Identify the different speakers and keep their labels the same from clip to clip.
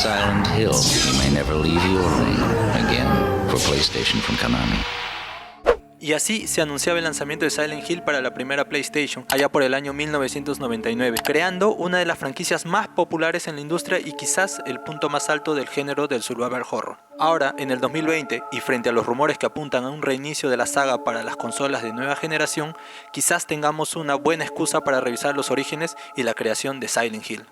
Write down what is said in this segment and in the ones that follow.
Speaker 1: Silent Hill. You may never leave your lane again for PlayStation from Konami.
Speaker 2: Y así se anunciaba el lanzamiento de Silent Hill para la primera PlayStation, allá por el año 1999, creando una de las franquicias más populares en la industria y quizás el punto más alto del género del survival horror. Ahora, en el 2020, y frente a los rumores que apuntan a un reinicio de la saga para las consolas de nueva generación, quizás tengamos una buena excusa para revisar los orígenes y la creación de Silent Hill.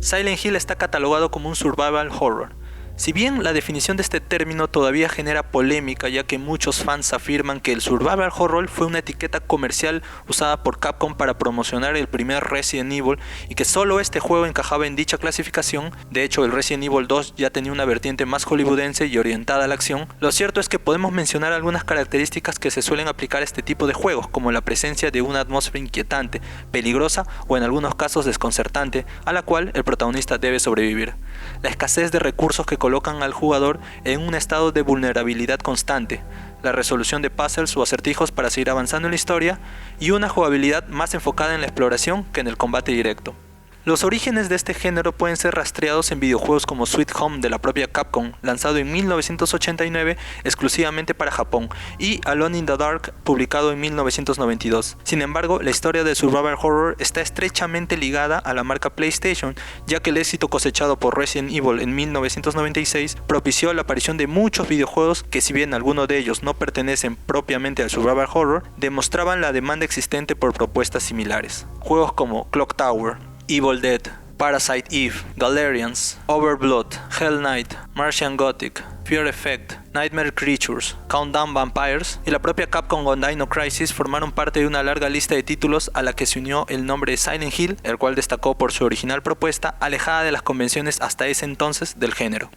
Speaker 2: Silent Hill está catalogado como un survival horror. Si bien la definición de este término todavía genera polémica, ya que muchos fans afirman que el survival horror fue una etiqueta comercial usada por Capcom para promocionar el primer Resident Evil y que solo este juego encajaba en dicha clasificación. De hecho, el Resident Evil 2 ya tenía una vertiente más hollywoodense y orientada a la acción. Lo cierto es que podemos mencionar algunas características que se suelen aplicar a este tipo de juegos, como la presencia de una atmósfera inquietante, peligrosa o en algunos casos desconcertante, a la cual el protagonista debe sobrevivir. La escasez de recursos que colocan al jugador en un estado de vulnerabilidad constante, la resolución de puzzles o acertijos para seguir avanzando en la historia y una jugabilidad más enfocada en la exploración que en el combate directo. Los orígenes de este género pueden ser rastreados en videojuegos como Sweet Home de la propia Capcom, lanzado en 1989 exclusivamente para Japón, y Alone in the Dark, publicado en 1992. Sin embargo, la historia del survival horror está estrechamente ligada a la marca PlayStation, ya que el éxito cosechado por Resident Evil en 1996 propició la aparición de muchos videojuegos que, si bien algunos de ellos no pertenecen propiamente al survival horror, demostraban la demanda existente por propuestas similares. Juegos como Clock Tower, Evil Dead, Parasite Eve, Galerians, Overblood, Hell Knight, Martian Gothic, Fear Effect, Nightmare Creatures, Countdown Vampires y la propia Capcom con Dino Crisis formaron parte de una larga lista de títulos a la que se unió el nombre de Silent Hill, el cual destacó por su original propuesta alejada de las convenciones hasta ese entonces del género.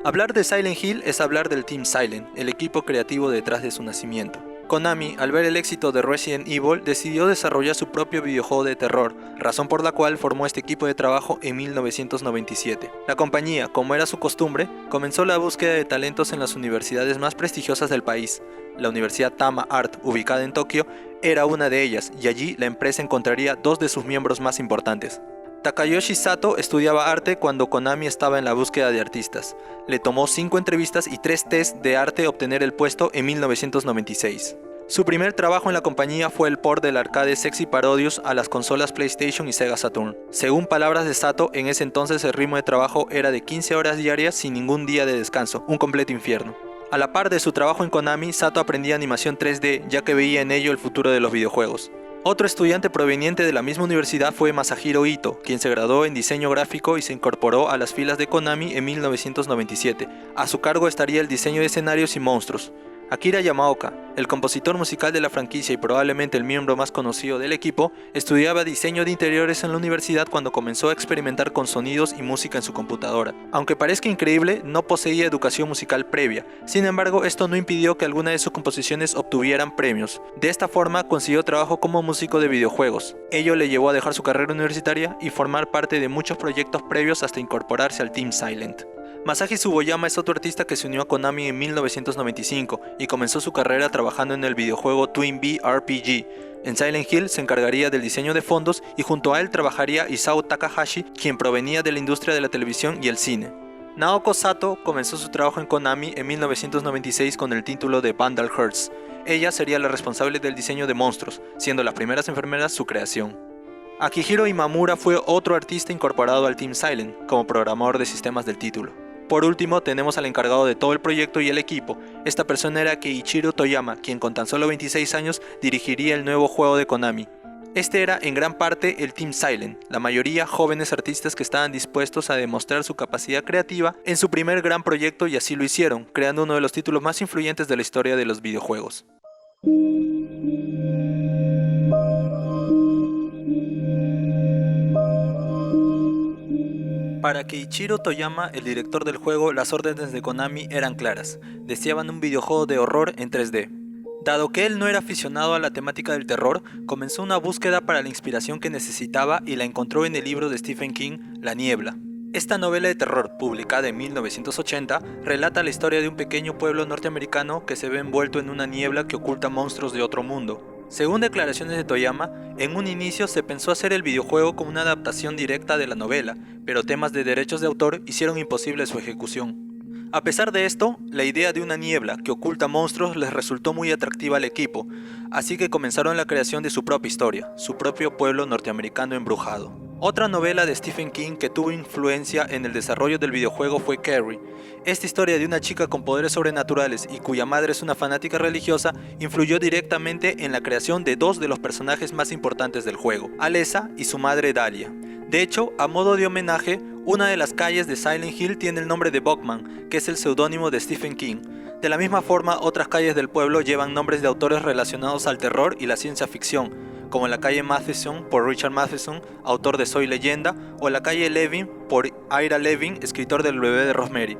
Speaker 2: Hablar de Silent Hill es hablar del Team Silent, el equipo creativo detrás de su nacimiento. Konami, al ver el éxito de Resident Evil, decidió desarrollar su propio videojuego de terror, razón por la cual formó este equipo de trabajo en 1997. La compañía, como era su costumbre, comenzó la búsqueda de talentos en las universidades más prestigiosas del país. La Universidad Tama Art, ubicada en Tokio, era una de ellas, y allí la empresa encontraría dos de sus miembros más importantes. Takayoshi Sato estudiaba arte cuando Konami estaba en la búsqueda de artistas. Le tomó 5 entrevistas y 3 tests de arte obtener el puesto en 1996. Su primer trabajo en la compañía fue el port del arcade Sexy Parodius a las consolas PlayStation y Sega Saturn. Según palabras de Sato, en ese entonces el ritmo de trabajo era de 15 horas diarias sin ningún día de descanso, un completo infierno. A la par de su trabajo en Konami, Sato aprendía animación 3D, ya que veía en ello el futuro de los videojuegos. Otro estudiante proveniente de la misma universidad fue Masahiro Ito, quien se graduó en diseño gráfico y se incorporó a las filas de Konami en 1997. A su cargo estaría el diseño de escenarios y monstruos. Akira Yamaoka, el compositor musical de la franquicia y probablemente el miembro más conocido del equipo, estudiaba diseño de interiores en la universidad cuando comenzó a experimentar con sonidos y música en su computadora. Aunque parezca increíble, no poseía educación musical previa. Sin embargo, esto no impidió que algunas de sus composiciones obtuvieran premios. De esta forma, consiguió trabajo como músico de videojuegos. Ello le llevó a dejar su carrera universitaria y formar parte de muchos proyectos previos hasta incorporarse al Team Silent. Masashi Tsuboyama es otro artista que se unió a Konami en 1995 y comenzó su carrera trabajando en el videojuego Twin Bee RPG. En Silent Hill se encargaría del diseño de fondos y junto a él trabajaría Isao Takahashi, quien provenía de la industria de la televisión y el cine. Naoko Sato comenzó su trabajo en Konami en 1996 con el título de Vandal Hearts. Ella sería la responsable del diseño de monstruos, siendo las primeras enfermeras su creación. Akihiro Imamura fue otro artista incorporado al Team Silent, como programador de sistemas del título. Por último, tenemos al encargado de todo el proyecto y el equipo. Esta persona era Keiichiro Toyama, quien con tan solo 26 años dirigiría el nuevo juego de Konami. Este era en gran parte el Team Silent, la mayoría jóvenes artistas que estaban dispuestos a demostrar su capacidad creativa en su primer gran proyecto y así lo hicieron, creando uno de los títulos más influyentes de la historia de los videojuegos. Para Keiichiro Toyama, el director del juego, las órdenes de Konami eran claras. Deseaban un videojuego de horror en 3D. Dado que él no era aficionado a la temática del terror, comenzó una búsqueda para la inspiración que necesitaba y la encontró en el libro de Stephen King, La Niebla. Esta novela de terror, publicada en 1980, relata la historia de un pequeño pueblo norteamericano que se ve envuelto en una niebla que oculta monstruos de otro mundo. Según declaraciones de Toyama, en un inicio se pensó hacer el videojuego como una adaptación directa de la novela, pero temas de derechos de autor hicieron imposible su ejecución. A pesar de esto, la idea de una niebla que oculta monstruos les resultó muy atractiva al equipo, así que comenzaron la creación de su propia historia, su propio pueblo norteamericano embrujado. Otra novela de Stephen King que tuvo influencia en el desarrollo del videojuego fue Carrie. Esta historia de una chica con poderes sobrenaturales y cuya madre es una fanática religiosa influyó directamente en la creación de dos de los personajes más importantes del juego, Alessa y su madre Dahlia. De hecho, a modo de homenaje, una de las calles de Silent Hill tiene el nombre de Bogman, que es el seudónimo de Stephen King. De la misma forma, otras calles del pueblo llevan nombres de autores relacionados al terror y la ciencia ficción, como la calle Matheson por Richard Matheson, autor de Soy Leyenda, o la calle Levin por Ira Levin, escritor del Bebé de Rosemary.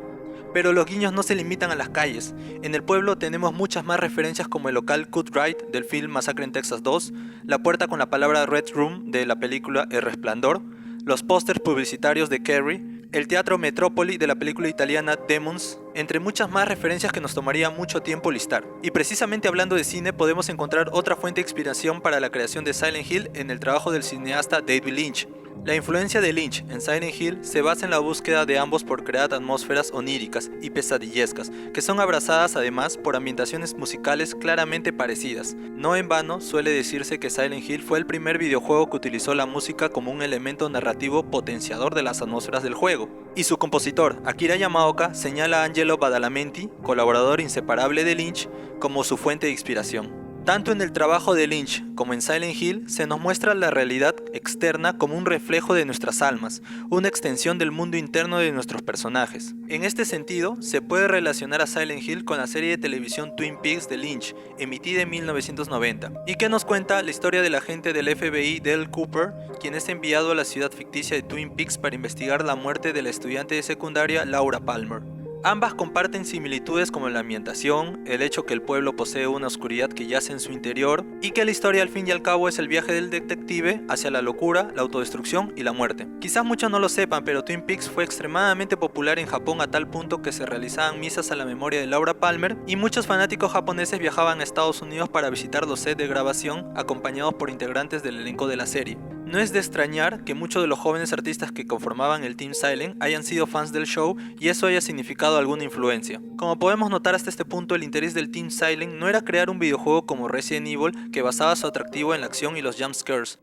Speaker 2: Pero los guiños no se limitan a las calles. En el pueblo tenemos muchas más referencias como el local Cut Right del film Masacre en Texas 2, la puerta con la palabra Red Room de la película El Resplandor, los pósters publicitarios de Carrie, el teatro Metrópoli de la película italiana Demons, entre muchas más referencias que nos tomaría mucho tiempo listar. Y precisamente hablando de cine podemos encontrar otra fuente de inspiración para la creación de Silent Hill en el trabajo del cineasta David Lynch. La influencia de Lynch en Silent Hill se basa en la búsqueda de ambos por crear atmósferas oníricas y pesadillescas, que son abrazadas además por ambientaciones musicales claramente parecidas. No en vano suele decirse que Silent Hill fue el primer videojuego que utilizó la música como un elemento narrativo potenciador de las atmósferas del juego. Y su compositor, Akira Yamaoka, señala a Angelo Badalamenti, colaborador inseparable de Lynch, como su fuente de inspiración. Tanto en el trabajo de Lynch como en Silent Hill se nos muestra la realidad externa como un reflejo de nuestras almas, una extensión del mundo interno de nuestros personajes. En este sentido, se puede relacionar a Silent Hill con la serie de televisión Twin Peaks de Lynch, emitida en 1990, y que nos cuenta la historia del agente del FBI Dale Cooper, quien es enviado a la ciudad ficticia de Twin Peaks para investigar la muerte de la estudiante de secundaria Laura Palmer. Ambas comparten similitudes como la ambientación, el hecho que el pueblo posee una oscuridad que yace en su interior y que la historia al fin y al cabo es el viaje del detective hacia la locura, la autodestrucción y la muerte. Quizás muchos no lo sepan, pero Twin Peaks fue extremadamente popular en Japón a tal punto que se realizaban misas a la memoria de Laura Palmer y muchos fanáticos japoneses viajaban a Estados Unidos para visitar los sets de grabación acompañados por integrantes del elenco de la serie. No es de extrañar que muchos de los jóvenes artistas que conformaban el Team Silent hayan sido fans del show y eso haya significado alguna influencia. Como podemos notar hasta este punto, el interés del Team Silent no era crear un videojuego como Resident Evil que basaba su atractivo en la acción y los jumpscares,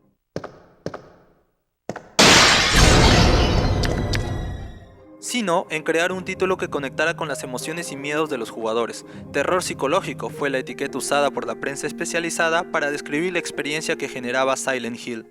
Speaker 2: sino en crear un título que conectara con las emociones y miedos de los jugadores. Terror psicológico fue la etiqueta usada por la prensa especializada para describir la experiencia que generaba Silent Hill.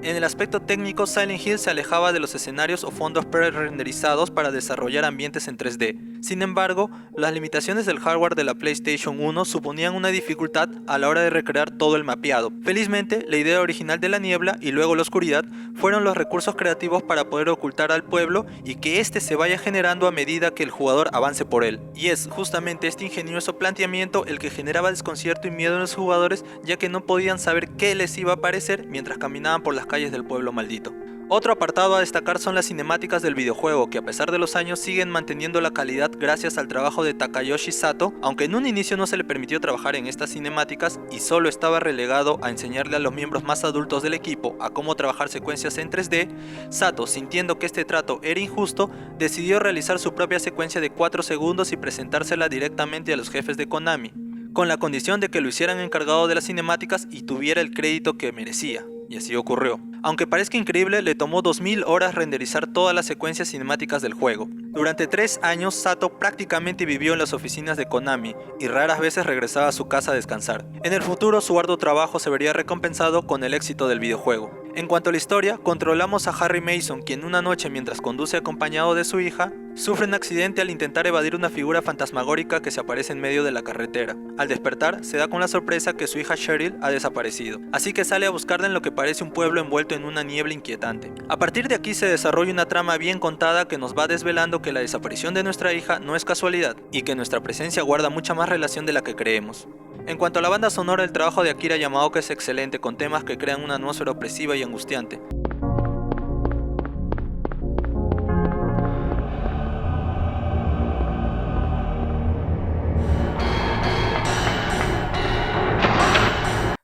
Speaker 2: En el aspecto técnico, Silent Hill se alejaba de los escenarios o fondos pre-renderizados para desarrollar ambientes en 3D. Sin embargo, las limitaciones del hardware de la PlayStation 1 suponían una dificultad a la hora de recrear todo el mapeado. Felizmente, la idea original de la niebla y luego la oscuridad fueron los recursos creativos para poder ocultar al pueblo y que éste se vaya generando a medida que el jugador avance por él. Y es justamente este ingenioso planteamiento el que generaba desconcierto y miedo en los jugadores, ya que no podían saber qué les iba a aparecer mientras caminaban por las calles del pueblo maldito. Otro apartado a destacar son las cinemáticas del videojuego, que a pesar de los años siguen manteniendo la calidad gracias al trabajo de Takayoshi Sato, aunque en un inicio no se le permitió trabajar en estas cinemáticas y solo estaba relegado a enseñarle a los miembros más adultos del equipo a cómo trabajar secuencias en 3D, Sato, sintiendo que este trato era injusto, decidió realizar su propia secuencia de 4 segundos y presentársela directamente a los jefes de Konami, con la condición de que lo hicieran encargado de las cinemáticas y tuviera el crédito que merecía. Y así ocurrió. Aunque parezca increíble, le tomó 2000 horas renderizar todas las secuencias cinemáticas del juego. Durante 3 años, Sato prácticamente vivió en las oficinas de Konami y raras veces regresaba a su casa a descansar. En el futuro, su arduo trabajo se vería recompensado con el éxito del videojuego. En cuanto a la historia, controlamos a Harry Mason, quien una noche mientras conduce acompañado de su hija, sufre un accidente al intentar evadir una figura fantasmagórica que se aparece en medio de la carretera. Al despertar, se da con la sorpresa que su hija Cheryl ha desaparecido, así que sale a buscarla en lo que parece un pueblo envuelto en una niebla inquietante. A partir de aquí se desarrolla una trama bien contada que nos va desvelando que la desaparición de nuestra hija no es casualidad y que nuestra presencia guarda mucha más relación de la que creemos. En cuanto a la banda sonora, el trabajo de Akira Yamaoka es excelente, con temas que crean una atmósfera opresiva y angustiante.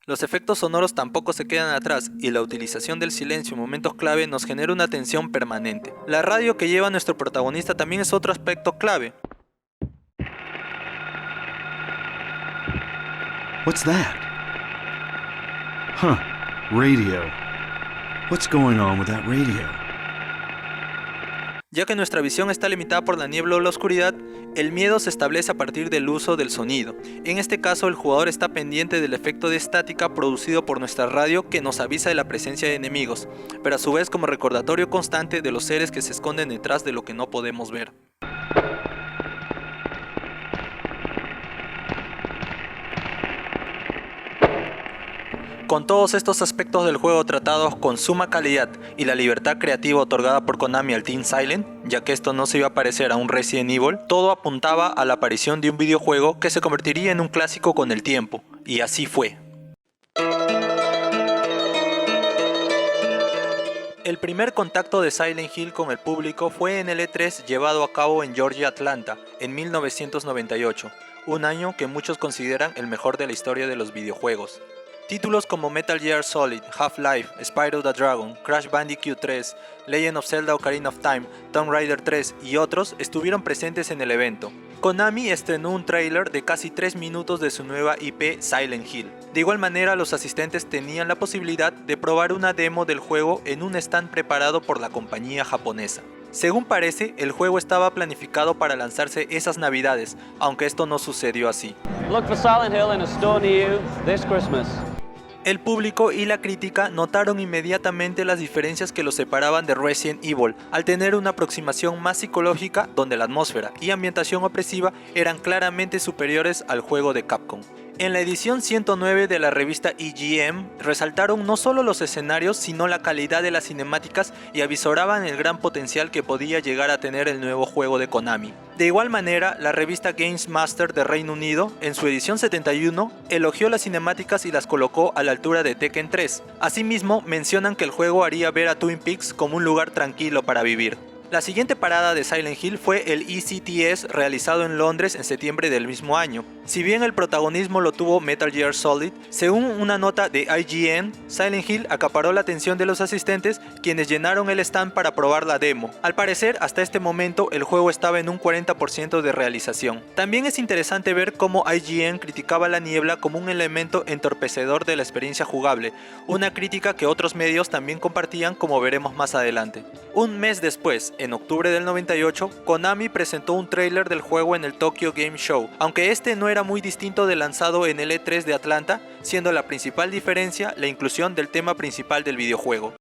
Speaker 2: Los efectos sonoros tampoco se quedan atrás y la utilización del silencio en momentos clave nos genera una tensión permanente. La radio que lleva nuestro protagonista también es otro aspecto clave.
Speaker 3: What's that? Huh, radio. What's going on with that radio?
Speaker 2: Ya que nuestra visión está limitada por la niebla o la oscuridad, el miedo se establece a partir del uso del sonido. En este caso, el jugador está pendiente del efecto de estática producido por nuestra radio que nos avisa de la presencia de enemigos, pero a su vez como recordatorio constante de los seres que se esconden detrás de lo que no podemos ver. Con todos estos aspectos del juego tratados con suma calidad y la libertad creativa otorgada por Konami al Team Silent, ya que esto no se iba a parecer a un Resident Evil, todo apuntaba a la aparición de un videojuego que se convertiría en un clásico con el tiempo, y así fue. El primer contacto de Silent Hill con el público fue en el E3 llevado a cabo en Georgia, Atlanta, en 1998, un año que muchos consideran el mejor de la historia de los videojuegos. Títulos como Metal Gear Solid, Half-Life, Spyro the Dragon, Crash Bandicoot 3, Legend of Zelda Ocarina of Time, Tomb Raider 3 y otros estuvieron presentes en el evento. Konami estrenó un tráiler de casi 3 minutos de su nueva IP Silent Hill. De igual manera, los asistentes tenían la posibilidad de probar una demo del juego en un stand preparado por la compañía japonesa. Según parece, el juego estaba planificado para lanzarse esas navidades, aunque esto no sucedió así.
Speaker 4: Look for Silent Hill in a store near you this Christmas.
Speaker 2: El público y la crítica notaron inmediatamente las diferencias que los separaban de Resident Evil, al tener una aproximación más psicológica donde la atmósfera y ambientación opresiva eran claramente superiores al juego de Capcom. En la edición 109 de la revista EGM resaltaron no solo los escenarios sino la calidad de las cinemáticas y avisoraban el gran potencial que podía llegar a tener el nuevo juego de Konami. De igual manera, la revista Games Master de Reino Unido, en su edición 71, elogió las cinemáticas y las colocó a la altura de Tekken 3. Asimismo, mencionan que el juego haría ver a Twin Peaks como un lugar tranquilo para vivir. La siguiente parada de Silent Hill fue el ECTS realizado en Londres en septiembre del mismo año. Si bien el protagonismo lo tuvo Metal Gear Solid, según una nota de IGN, Silent Hill acaparó la atención de los asistentes, quienes llenaron el stand para probar la demo. Al parecer, hasta este momento el juego estaba en un 40% de realización. También es interesante ver cómo IGN criticaba la niebla como un elemento entorpecedor de la experiencia jugable, una crítica que otros medios también compartían, como veremos más adelante. Un mes después, en octubre del 98, Konami presentó un tráiler del juego en el Tokyo Game Show, aunque este no era muy distinto del lanzado en el E3 de Atlanta, siendo la principal diferencia la inclusión del tema principal del videojuego.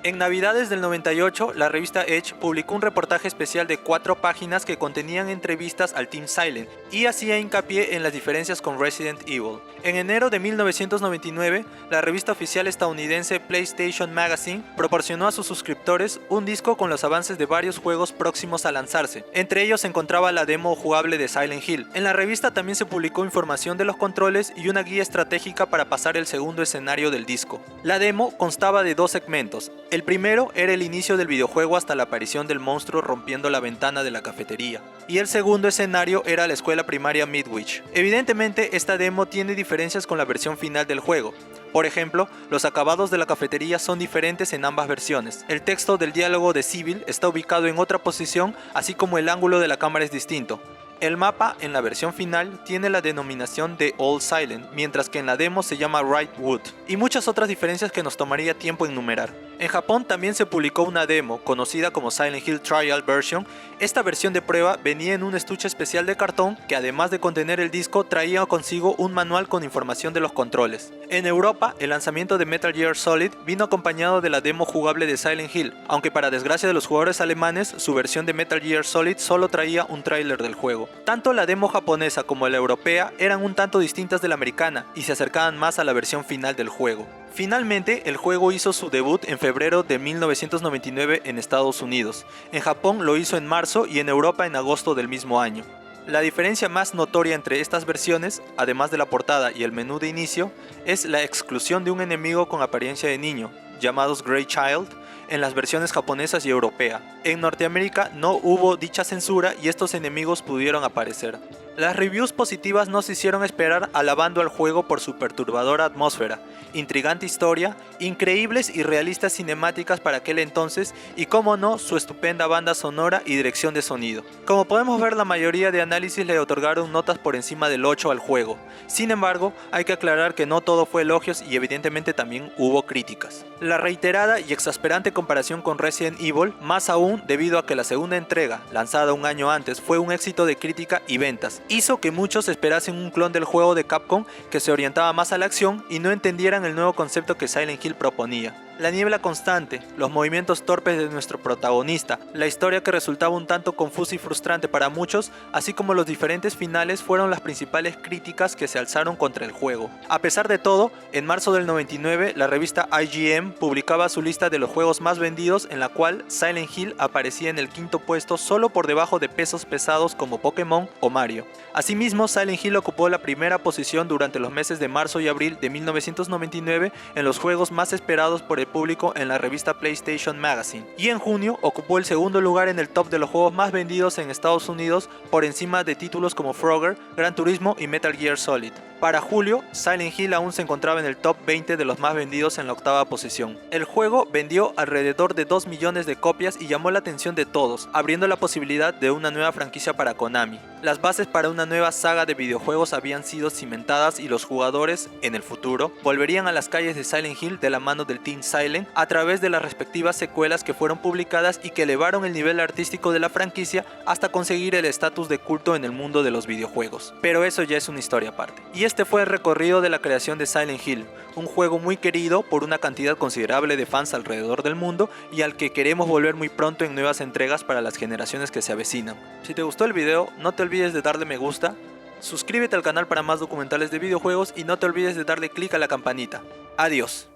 Speaker 2: En Navidades del 98, la revista Edge publicó un reportaje especial de 4 páginas que contenían entrevistas al Team Silent y hacía hincapié en las diferencias con Resident Evil. En enero de 1999, la revista oficial estadounidense PlayStation Magazine proporcionó a sus suscriptores un disco con los avances de varios juegos próximos a lanzarse. Entre ellos se encontraba la demo jugable de Silent Hill. En la revista también se publicó información de los controles y una guía estratégica para pasar el segundo escenario del disco. La demo constaba de 2 segmentos. El primero era el inicio del videojuego hasta la aparición del monstruo rompiendo la ventana de la cafetería, y el segundo escenario era la escuela primaria Midwich. Evidentemente, esta demo tiene diferencias con la versión final del juego. Por ejemplo, los acabados de la cafetería son diferentes en ambas versiones. El texto del diálogo de Civil está ubicado en otra posición, así como el ángulo de la cámara es distinto. El mapa en la versión final tiene la denominación de All Silent, mientras que en la demo se llama Right Wood, y muchas otras diferencias que nos tomaría tiempo enumerar. En Japón también se publicó una demo, conocida como Silent Hill Trial Version. Esta versión de prueba venía en un estuche especial de cartón que, además de contener el disco, traía consigo un manual con información de los controles. En Europa, el lanzamiento de Metal Gear Solid vino acompañado de la demo jugable de Silent Hill, aunque para desgracia de los jugadores alemanes, su versión de Metal Gear Solid solo traía un tráiler del juego. Tanto la demo japonesa como la europea eran un tanto distintas de la americana y se acercaban más a la versión final del juego. Finalmente, el juego hizo su debut en febrero de 1999 en Estados Unidos. En Japón lo hizo en marzo y en Europa en agosto del mismo año. La diferencia más notoria entre estas versiones, además de la portada y el menú de inicio, es la exclusión de un enemigo con apariencia de niño, llamados Grey Child, en las versiones japonesas y europea. En Norteamérica no hubo dicha censura y estos enemigos pudieron aparecer. Las reviews positivas no se hicieron esperar, alabando al juego por su perturbadora atmósfera, intrigante historia, increíbles y realistas cinemáticas para aquel entonces y, como no, su estupenda banda sonora y dirección de sonido. Como podemos ver, la mayoría de análisis le otorgaron notas por encima del 8 al juego. Sin embargo, hay que aclarar que no todo fue elogios y evidentemente también hubo críticas. La reiterada y exasperante comparación con Resident Evil, más aún debido a que la segunda entrega, lanzada un año antes, fue un éxito de crítica y ventas, hizo que muchos esperasen un clon del juego de Capcom que se orientaba más a la acción y no entendieran el nuevo concepto que Silent Hill proponía. La niebla constante, los movimientos torpes de nuestro protagonista, la historia que resultaba un tanto confusa y frustrante para muchos, así como los diferentes finales fueron las principales críticas que se alzaron contra el juego. A pesar de todo, en marzo del 99, la revista IGN publicaba su lista de los juegos más vendidos, en la cual Silent Hill aparecía en el quinto puesto solo por debajo de pesos pesados como Pokémon o Mario. Asimismo, Silent Hill ocupó la primera posición durante los meses de marzo y abril de 1999 en los juegos más esperados por el público en la revista PlayStation Magazine, y en junio ocupó el segundo lugar en el top de los juegos más vendidos en Estados Unidos, por encima de títulos como Frogger, Gran Turismo y Metal Gear Solid. Para julio, Silent Hill aún se encontraba en el top 20 de los más vendidos en la octava posición. El juego vendió alrededor de 2 millones de copias y llamó la atención de todos, abriendo la posibilidad de una nueva franquicia para Konami. Las bases para una nueva saga de videojuegos habían sido cimentadas y los jugadores, en el futuro, volverían a las calles de Silent Hill de la mano del Team Silent a través de las respectivas secuelas que fueron publicadas y que elevaron el nivel artístico de la franquicia hasta conseguir el estatus de culto en el mundo de los videojuegos. Pero eso ya es una historia aparte. Y este fue el recorrido de la creación de Silent Hill, un juego muy querido por una cantidad considerable de fans alrededor del mundo y al que queremos volver muy pronto en nuevas entregas para las generaciones que se avecinan. Si te gustó el video, no te olvides de darle me gusta, suscríbete al canal para más documentales de videojuegos y no te olvides de darle clic a la campanita. Adiós.